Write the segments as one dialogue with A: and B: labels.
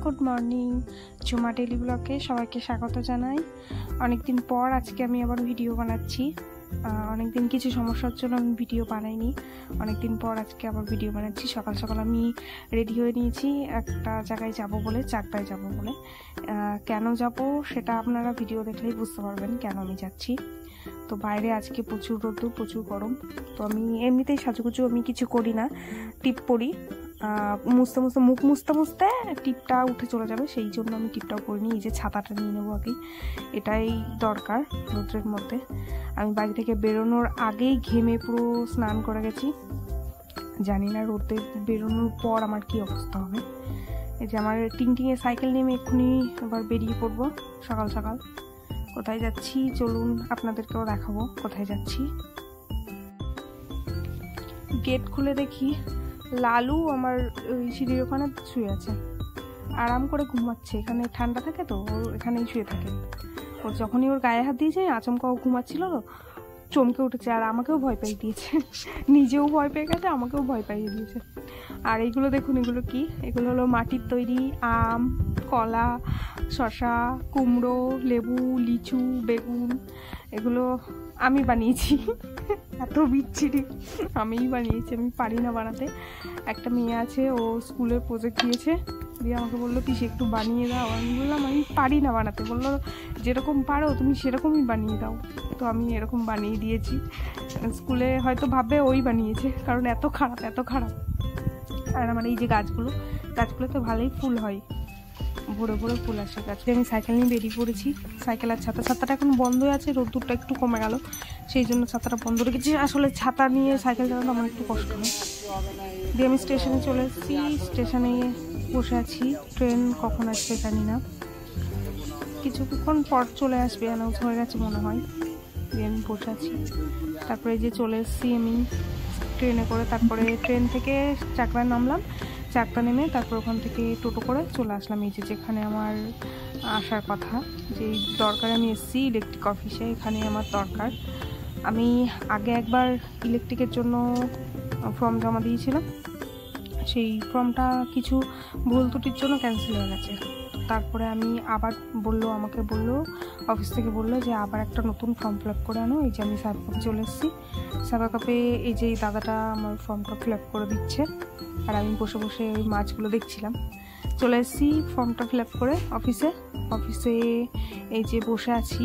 A: Good morning. Jhuma daily ব্লগে সবাইকে স্বাগত জানাই। অনেকদিন পর আজকে আমি আবার ভিডিও বানাচ্ছি। অনেকদিন কিছু সমস্যার জন্য আমি ভিডিও বানাইনি। অনেকদিন পর আজকে আবার ভিডিও বানাচ্ছি। সকাল সকাল আমি রেডি হয়ে নিয়েছি একটা জায়গায় যাব বলে, চাকদায় যাব বলে। কেন যাব সেটা আপনারা ভিডিও দেখলেই বুঝতে পারবেন কেন আমি যাচ্ছি। তো বাইরে আজকে প্রচুর রোদ্দুর, প্রচুর গরম। তো আমি এমনিতেই সাজুগুজু আমি কিছু করি না, টিপ পরি। মুখ মুছতে টিপটা উঠে চলে যাবে, সেই জন্য আমি টিপটাও করিনি। এই যে ছাতাটা নিয়ে নেবো আগে, এটাই দরকার রোদ্রের মধ্যে। আমি বাড়ি থেকে বেরোনোর আগেই ঘেমে পুরো স্নান করে গেছি। জানি না রোদে বেরোনোর পর আমার কি অবস্থা হবে। এই যে আমার টিংটিংয়ে সাইকেল নেমে এক্ষুনি আবার বেরিয়ে পড়বো সকাল সকাল। কোথায় যাচ্ছি চলুন আপনাদেরকেও দেখাবো কোথায় যাচ্ছি। গেট খুলে দেখি লালু আমার ওই সিঁড়ির ওখানে শুয়ে আছে, আরাম করে ঘুমাচ্ছে। এখানে ঠান্ডা থাকে তো, ও এখানেই শুয়ে থাকে। ও যখনই ওর গায়ে হাত দিয়েছে আচমকা ও ঘুমাচ্ছিল, চমকে উঠেছে আর আমাকেও ভয় পাইয়ে দিয়েছে। নিজেও ভয় পেয়ে গেছে, আমাকেও ভয় পাইয়ে দিয়েছে। আর এইগুলো দেখুন, এগুলো কি? এগুলো হলো মাটির তৈরি আম, কলা, শসা, কুমড়ো, লেবু, লিচু, বেগুন। এগুলো আমি বানিয়েছি। এত বিচ্ছিরি আমিই বানিয়েছি, আমি পারি না বানাতে। একটা মেয়ে আছে, ও স্কুলের প্রজেক্ট দিয়েছে, দিয়ে আমাকে বললো পিসি একটু বানিয়ে দাও। আমি বললাম আমি পারি না বানাতে। বললো যেরকম পারো তুমি সেরকমই বানিয়ে দাও। তো আমি এরকম বানিয়ে দিয়েছি। স্কুলে হয়তো ভাববে ওই বানিয়েছে, কারণ এত খারাপ এত খারাপ। আর আমার এই যে গাছগুলো তো ভালোই ফুল হয়, ভোরে ভোরে ফুল আসে গাছে। আমি সাইকেল নিয়ে বেরিয়ে পড়েছি। সাইকেল আর ছাতাটা এখন বন্ধ আছে, রোদ্দুরটা একটু কমে গেল, সেই জন্য ছাতাটা বন্ধ রেখেছি। আসলে ছাতা নিয়ে সাইকেল চালানো আমার একটু কষ্ট হয়। দিয়ে আমি স্টেশনে চলে এসেছি, স্টেশনে বসে আছি। ট্রেন কখন আসবে জানি না, কিছুক্ষণ পর চলে আসবে, অ্যানাউন্স হয়ে গেছে মনে হয়। দিয়ে আমি বসে আছি। তারপরে যে চলে এসেছি আমি ট্রেনে করে। তারপরে ট্রেন থেকে চাকদায় নামলাম, চাকদা নেমে তারপর ওখান থেকে টোটো করে চলে আসলাম এই যেখানে আমার আসার কথা। যে দরকারে আমি এসেছি ইলেকট্রিক অফিসে, এখানে আমার দরকার। আমি আগে একবার ইলেকট্রিকের জন্য ফর্ম জমা দিয়েছিলাম, সেই ফর্মটা কিছু ভুল ত্রুটির জন্য ক্যান্সেল হয়ে গেছে। তারপরে আমি আবার আমাকে বললো অফিস থেকে বললো যে আবার একটা নতুন ফর্ম ফিল আপ করে আনো। এই যে আমি সাইবার কাপে চলে এসেছি। সাইবার কাপে এই যে দাদাটা আমার ফর্মটা ফিল আপ করে দিচ্ছে, আর আমি বসে বসে ওই মাছগুলো দেখছিলাম। চলে এসেছি ফর্মটা ফিল আপ করে অফিসে এই যে বসে আছি।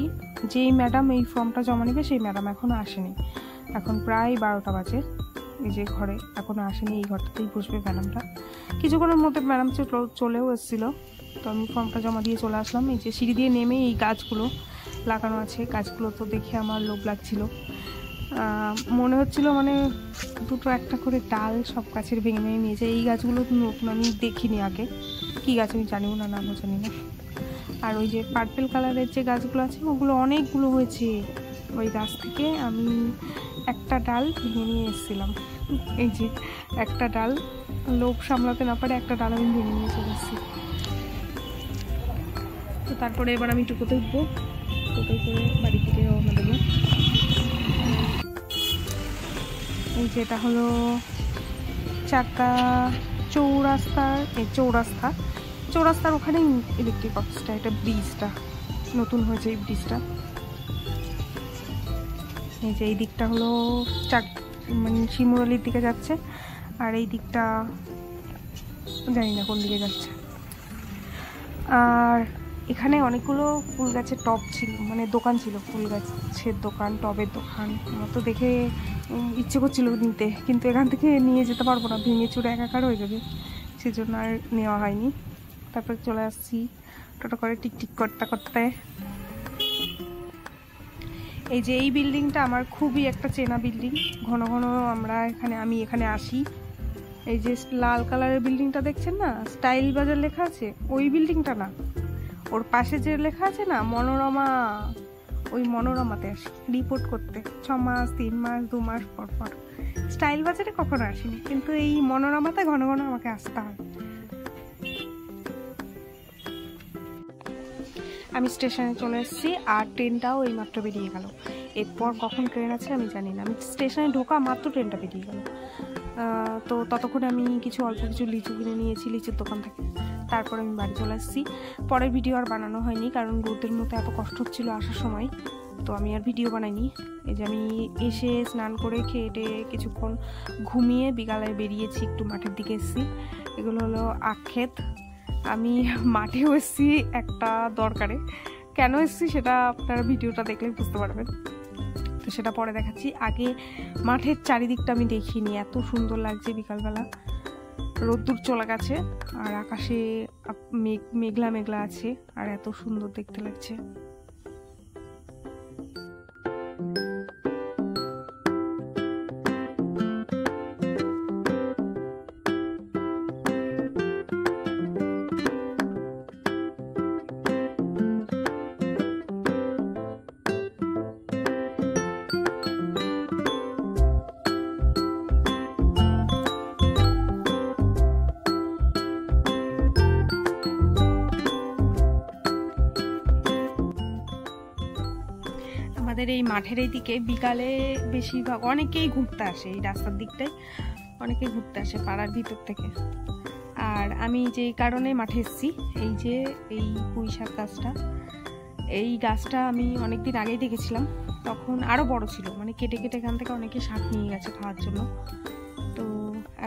A: যেই ম্যাডাম এই ফর্মটা জমা নেবে সেই ম্যাডাম এখনও আসেনি। এখন প্রায় 12টা বাজে। এই যে ঘরে এখনও আসেনি, এই ঘরটাতেই বসবে ম্যাডামটা। কিছুক্ষণের মধ্যে ম্যাডাম চলেও এসেছিলো। তো আমি ফর্মটা জমা দিয়ে চলে আসলাম। এই যে সিঁড়ি দিয়ে নেমে এই গাছগুলো লাগানো আছে, গাছগুলো তো দেখে আমার লোভ লাগছিল। মনে হচ্ছিল মানে দুটো একটা করে ডাল সব গাছের ভেঙে ভেঙে নিয়েছে। এই গাছগুলো নতুন, আমি দেখিনি আগে, কি গাছ আমি জানিও না, নামও জানি না। আর ওই যে পার্পেল কালারের যে গাছগুলো আছে ওগুলো অনেকগুলো হয়েছে। ওই গাছ থেকে আমি একটা ডাল ভেঙে নিয়ে এসেছিলাম। এই যে একটা ডাল, লোভ সামলাতে না পারে একটা ডাল আমি ভেঙে নিয়ে চলে এসেছি। তো তারপরে এবার আমি টোটোতে উঠবো, টোটোয় করে বাড়ি থেকে রওনা দেবো। এই যে এটা হলো চাকদা চৌরাস্তার ওখানেই ইলেকট্রিক অফিসটা। এটা ব্রিজটা নতুন হয়েছে, এই ব্রিজটা। এই যে এই দিকটা হলো মানে শিমুরালির দিকে যাচ্ছে, আর এই দিকটা জানি না কোন দিকে যাচ্ছে। আর এখানে অনেকগুলো ফুল গাছের টব ছিল, মানে দোকান ছিল, ফুল গাছের দোকান, টবের দোকান। আমার তো দেখে ইচ্ছে করছিল নিতে, কিন্তু এখান থেকে নিয়ে যেতে পারবো না, ভেঙে চুরে একাকার হয়ে যাবে, সেজন্য আর নেওয়া হয়নি। তারপরে চলে আসছি টোটো করে টিকটিক করতে করতে। এই যে এই বিল্ডিংটা আমার খুবই একটা চেনা বিল্ডিং, ঘন ঘন আমি এখানে আসি। এই যে লাল কালারের বিল্ডিংটা দেখছেন না, স্টাইল বাজার লেখা আছে, ওই বিল্ডিংটা না, ওর পাশে যে লেখা আছে না মনোরমা, ওই মনোরমাতে আসি রিপোর্ট করতে 6 মাস 3 মাস 2 মাস পর পর। স্টাইল বাজারে কখনো আসিনি, কিন্তু এই মনোরমাতে ঘন ঘন আমাকে আসতে হয়। আমি স্টেশনে চলে এসেছি, আর ট্রেনটাও এইমাত্র বেরিয়ে গেল। এরপর কখন ট্রেন আছে আমি জানি না। আমি স্টেশনে ঢোকা মাত্র ট্রেনটা বেরিয়ে গেল। তো ততক্ষণে আমি অল্প কিছু লিচু কিনে নিয়েছি লিচুর দোকান থেকে। তারপর আমি বাড়ি চলে আসছি। পরের ভিডিও আর বানানো হয়নি, কারণ রোদের মধ্যে এত কষ্ট হচ্ছিলো আসার সময়, তো আমি আর ভিডিও বানাইনি। এই যে আমি এসে স্নান করে খেয়ে কিছুক্ষণ ঘুমিয়ে বিকালে বেরিয়েছি, একটু মাঠের দিকে এসেছি। এগুলো হলো আখ ক্ষেত। আমি মাঠেও এসেছি একটা দরকারে, কেন এসেছি সেটা আপনারা ভিডিওটা দেখলে বুঝতে পারবেন, তো সেটা পরে দেখাচ্ছি। আগে মাঠের চারিদিকটা আমি দেখিনি, এত সুন্দর লাগছে বিকালবেলা, রোদ্দুর চলে গেছে আর আকাশে মেঘলা মেঘলা আছে আর এত সুন্দর দেখতে লাগছে। আমাদের এই মাঠের এই দিকে বিকালে বেশিরভাগ অনেকেই ঘুরতে আসে, এই রাস্তার দিকটায় অনেকেই ঘুরতে আসে পাড়ার ভিতর থেকে। আর আমি যেই কারণে মাঠে এসেছি, এই যে এই পুঁই শাক গাছটা, এই গাছটা আমি অনেকদিন আগেই দেখেছিলাম, তখন আরও বড় ছিল, মানে কেটে কেটে এখান থেকে অনেকে শাক নিয়ে গেছে খাওয়ার জন্য। তো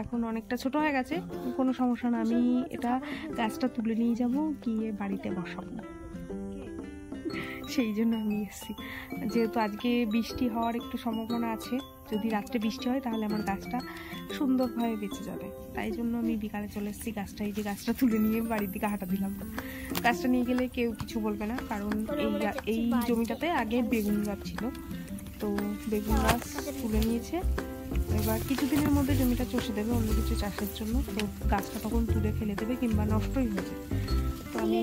A: এখন অনেকটা ছোট হয়ে গেছে, কোনো সমস্যা না, আমি এটা গাছটা তুলে নিয়ে যাব, গিয়ে বাড়িতে বসাবো, সেই জন্য আমি এসেছি। যেহেতু আজকে বৃষ্টি হওয়ার একটু সম্ভাবনা আছে, যদি রাত্রে বৃষ্টি হয় তাহলে আমার গাছটা সুন্দরভাবে বেঁচে যাবে, তাই জন্য আমি বিকালে চলে এসেছি। গাছটা এই যে গাছটা তুলে নিয়ে বাড়ির দিকে হাঁটা দিলাম। গাছটা নিয়ে গেলে কেউ কিছু বলবে না, কারণ এই জমিটাতে আগে বেগুন গাছ ছিল, তো বেগুন গাছ তুলে নিয়েছে। এবার কিছুদিনের মধ্যে জমিটা চষে দেবে অন্য কিছু চাষের জন্য, তো গাছটা তখন তুলে ফেলে দেবে কিংবা নষ্টই হয়ে যাবে। তো আমি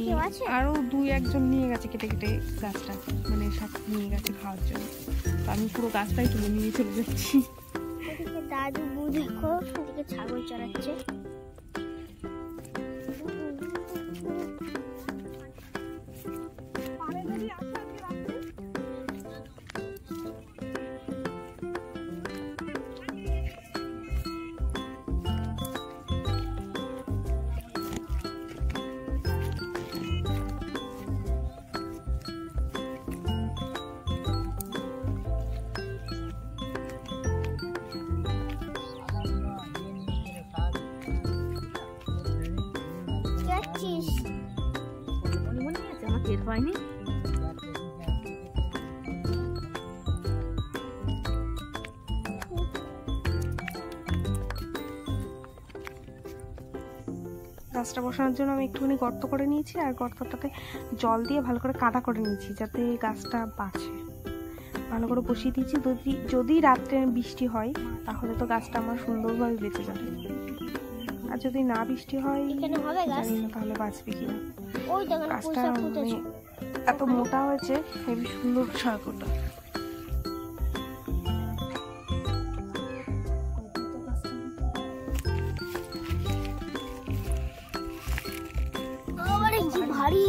A: আরও 2-1 জন নিয়ে গেছে কেটে কেটে গাছটা, মানে শাক নিয়ে গেছে খাওয়ার জন্য, তো আমি পুরো গাছটাই তুলে নিয়ে চলে যাচ্ছি।
B: দাদু দেখো এদিকে ছাগল চড়াচ্ছে।
A: টের পাইনি। গাছটা বসানোর জন্য আমি একটুখানি গর্ত করে নিয়েছি, আর গর্তটাতে জল দিয়ে ভালো করে কাদা করে নিয়েছি যাতে গাছটা বাঁচে। ভালো করে বসিয়ে দিয়েছি, যদি রাত্রে বৃষ্টি হয় তাহলে তো গাছটা আমার সুন্দরভাবে বেঁচে যাবে, আর যদি না বৃষ্টি হয় জানি না তাহলে বাঁচবে কিনা। গাছটা মানে এত মোটা হয়েছে, হেবি সুন্দর শাকটা।
B: ভারী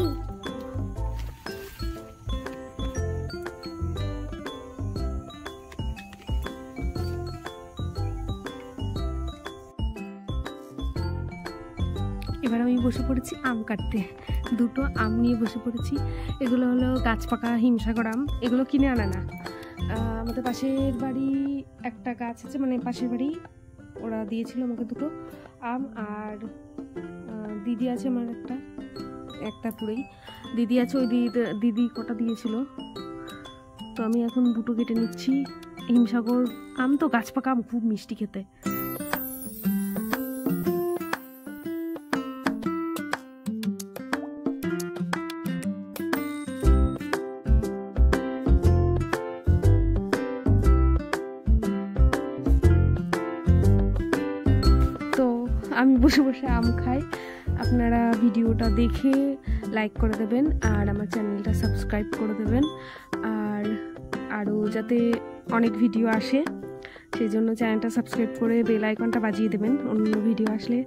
A: এবার আমি বসে পড়েছি আম কাটতে, 2টো আম নিয়ে বসে পড়েছি। এগুলো হলো গাছ পাকা হিমসাগর আম, এগুলো কিনে আনা না, আমাদের পাশের বাড়ি একটা গাছ আছে, মানে পাশের বাড়ি ওরা দিয়েছিল আমাকে 2টো আম, আর দিদি আছে আমার একটা পুরেই দিদি আছে, ওই দিদি কটা দিয়েছিল, তো আমি এখন 2টো কেটে নিচ্ছি। হিমসাগর আম তো গাছ পাকা আম, খুব মিষ্টি খেতে। আমি বসে বসে আম খাই, আপনারা ভিডিওটা দেখে লাইক করে দেবেন আর আমার চ্যানেলটা সাবস্ক্রাইব করে দেবেন, আর আরও যাতে অনেক ভিডিও আসে সেই জন্য চ্যানেলটা সাবস্ক্রাইব করে বেল আইকনটা বাজিয়ে দেবেন অন্য ভিডিও আসলে,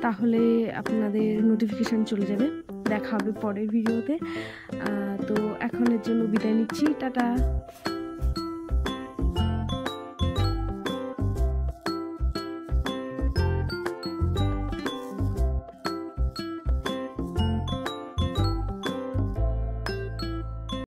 A: তাহলে আপনাদের নোটিফিকেশান চলে যাবে। দেখা হবে পরের ভিডিওতে। তো এখনের জন্য বিদায় নিচ্ছি, টাটা।